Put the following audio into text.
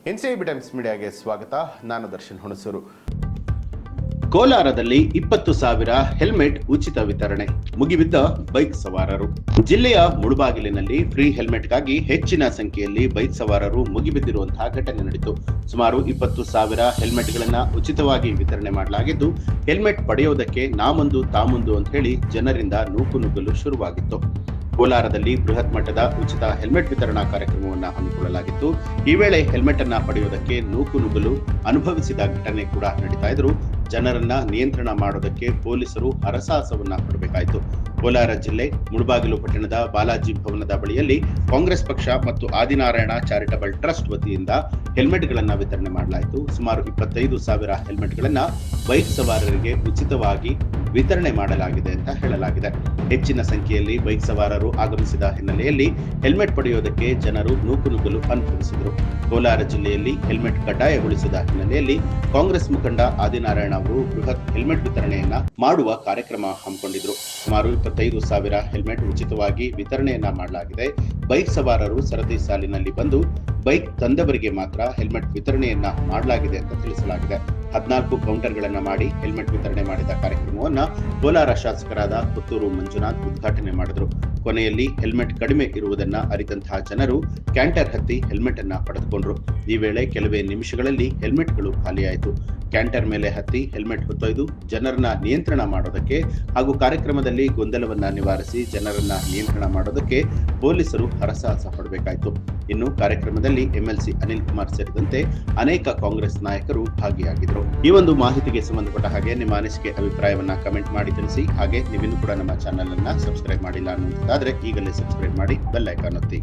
NCB times ಮೀಡಿಯಾಗೆ ಸ್ವಾಗತ. ನಾನು ದರ್ಶನ್ ಹುಣಸೂರು. ಕೋಲಾರದಲ್ಲಿ 20,000 ಹೆಲ್ಮೆಟ್ ಉಚಿತ ವಿತರಣೆ, ಮುಗಿಬಿದ್ದ ಬೈಕ್ ಸವಾರರು. ಜಿಲ್ಲೆಯ ಮುಳುಬಾಗಿಲಿನಲ್ಲಿ ಫ್ರೀ ಹೆಲ್ಮೆಟ್ಗಾಗಿ ಹೆಚ್ಚಿನ ಸಂಖ್ಯೆಯಲ್ಲಿ ಬೈಕ್ ಸವಾರರು ಮುಗಿಬಿದ್ದಿರುವಂತಹ ಘಟನೆ ನಡೆಯಿತು. ಸುಮಾರು 20,000 ಹೆಲ್ಮೆಟ್ಗಳನ್ನ ಉಚಿತವಾಗಿ ವಿತರಣೆ ಮಾಡಲಾಗಿದ್ದು, ಹೆಲ್ಮೆಟ್ ಪಡೆಯುವುದಕ್ಕೆ ನಾಮುಂದು ತಾಮುಂದು ಅಂತ ಹೇಳಿ ಜನರಿಂದ ನೂಕು ನುಗ್ಗಲು ಶುರುವಾಗಿತ್ತು. ಕೋಲಾರದಲ್ಲಿ ಬೃಹತ್ ಮಟ್ಟದ ಉಚಿತ ಹೆಲ್ಮೆಟ್ ವಿತರಣಾ ಕಾರ್ಯಕ್ರಮವನ್ನು ಹಮ್ಮಿಕೊಳ್ಳಲಾಗಿತ್ತು. ಈ ವೇಳೆ ಹೆಲ್ಮೆಟ್ ಅನ್ನ ಪಡೆಯುವುದಕ್ಕೆ ನೂಕು ನುಗ್ಗಲು ಅನುಭವಿಸಿದ ಘಟನೆ ಕೂಡ ನಡೀತಾ ಇದ್ರು. ಜನರನ್ನ ನಿಯಂತ್ರಣ ಮಾಡೋದಕ್ಕೆ ಪೊಲೀಸರು ಹರಸಾಹಸವನ್ನ ಪಡಬೇಕಾಯಿತು. ಕೋಲಾರ ಜಿಲ್ಲೆ ಮುಳಬಾಗಿಲು ಪಟ್ಟಣದ ಬಾಲಾಜಿ ಭವನದ ಬಳಿಯಲ್ಲಿ ಕಾಂಗ್ರೆಸ್ ಪಕ್ಷ ಮತ್ತು ಆದಿನಾರಾಯಣ ಚಾರಿಟಬಲ್ ಟ್ರಸ್ಟ್ ವತಿಯಿಂದ ಹೆಲ್ಮೆಟ್ಗಳನ್ನ ವಿತರಣೆ ಮಾಡಲಾಯಿತು. ಸುಮಾರು 25,000 ಹೆಲ್ಮೆಟ್ಗಳನ್ನ ಬೈಕ್ ಸವಾರರಿಗೆ ಉಚಿತವಾಗಿ ವಿತರಣೆ ಮಾಡಲಾಗಿದೆ ಅಂತ ಹೇಳಲಾಗಿದೆ. ಹೆಚ್ಚಿನ ಸಂಖ್ಯೆಯಲ್ಲಿ ಬೈಕ್ ಸವಾರರು ಆಗಮಿಸಿದ ಹಿನ್ನೆಲೆಯಲ್ಲಿ ಹೆಲ್ಮೆಟ್ ಪಡೆಯುವುದಕ್ಕೆ ಜನರು ನೂಕು ನುಗ್ಗಲು ಅನುಭವಿಸಿದರು. ಕೋಲಾರ ಜಿಲ್ಲೆಯಲ್ಲಿ ಹೆಲ್ಮೆಟ್ ಕಡ್ಡಾಯಗೊಳಿಸಿದ ಹಿನ್ನೆಲೆಯಲ್ಲಿ ಕಾಂಗ್ರೆಸ್ ಮುಖಂಡ ಆದಿನಾರಾಯಣ ಅವರು ಬೃಹತ್ ಹೆಲ್ಮೆಟ್ ವಿತರಣೆಯನ್ನ ಮಾಡುವ ಕಾರ್ಯಕ್ರಮ ಹಮ್ಮಿಕೊಂಡಿದ್ರು. ಸುಮಾರು 25,000 ಹೆಲ್ಮೆಟ್ ಉಚಿತವಾಗಿ ವಿತರಣೆಯನ್ನ ಮಾಡಲಾಗಿದೆ. ಬೈಕ್ ಸವಾರರು ಸರದಿ ಸಾಲಿನಲ್ಲಿ ಬಂದು ಬೈಕ್ ತಂದವರಿಗೆ ಮಾತ್ರ ಹೆಲ್ಮೆಟ್ ವಿತರಣೆಯನ್ನ ಮಾಡಲಾಗಿದೆ ಅಂತ ತಿಳಿಸಲಾಗಿದೆ. 14 ಕೌಂಟರ್ಗಳನ್ನ ಮಾಡಿ ಹೆಲ್ಮೆಟ್ ವಿತರಣೆ ಮಾಡಿದ ಕಾರ್ಯಕ್ರಮವನ್ನ ಕೋಲಾರ ಶಾಸಕರಾದ ಪುತ್ತೂರು ಮಂಜುನಾಥ್ ಉದ್ಘಾಟನೆ ಮಾಡಿದ್ರು. ಕೊನೆಯಲ್ಲಿ ಹೆಲ್ಮೆಟ್ ಕಡಿಮೆ ಇರುವುದನ್ನ ಅರಿತಂತಹ ಜನರು ಕ್ಯಾಂಟರ್ ಹತ್ತಿ ಹೆಲ್ಮೆಟ್ ಅನ್ನ ಪಡೆದುಕೊಂಡ್ರು. ಈ ವೇಳೆ ಕೆಲವೇ ನಿಮಿಷಗಳಲ್ಲಿ ಹೆಲ್ಮೆಟ್ಗಳು ಖಾಲಿಯಾಯಿತು. ಕ್ಯಾಂಟರ್ ಮೇಲೆ ಹತ್ತಿ ಹೆಲ್ಮೆಟ್ ಹೊತ್ತೊಯ್ದು ಜನರನ್ನ ನಿಯಂತ್ರಣ ಮಾಡೋದಕ್ಕೆ ಹಾಗೂ ಕಾರ್ಯಕ್ರಮದಲ್ಲಿ ಗೊಂದಲವನ್ನ ನಿವಾರಿಸಿ ಜನರನ್ನ ನಿಯಂತ್ರಣ ಮಾಡೋದಕ್ಕೆ ಪೊಲೀಸರು ಹರಸಾಹಸ ಪಡಬೇಕಾಯಿತು. ಇನ್ನು ಕಾರ್ಯಕ್ರಮದಲ್ಲಿ ಎಂಎಲ್ಸಿ ಅನಿಲ್ ಕುಮಾರ್ ಸೇರಿದಂತೆ ಅನೇಕ ಕಾಂಗ್ರೆಸ್ ನಾಯಕರು ಭಾಗಿಯಾಗಿದ್ರು. ಈ ಒಂದು ಮಾಹಿತಿಗೆ ಸಂಬಂಧಪಟ್ಟ ಹಾಗೆ ನಿಮ್ಮ ಅನಿಸಿಕೆ ಅಭಿಪ್ರಾಯವನ್ನ ಕಮೆಂಟ್ ಮಾಡಿ ತಿಳಿಸಿ. ಹಾಗೆ ನೀವಿನ್ನೂ ಕೂಡ ನಮ್ಮ ಚಾನೆಲ್ ಅನ್ನ ಸಬ್ಸ್ಕ್ರೈಬ್ ಮಾಡಿಲ್ಲ ಅನ್ನುವಂತಾದ್ರೆ ಈಗಲೇ ಸಬ್ಸ್ಕ್ರೈಬ್ ಮಾಡಿ ಬೆಲ್ ಐಕಾನ್ ಒತ್ತಿ.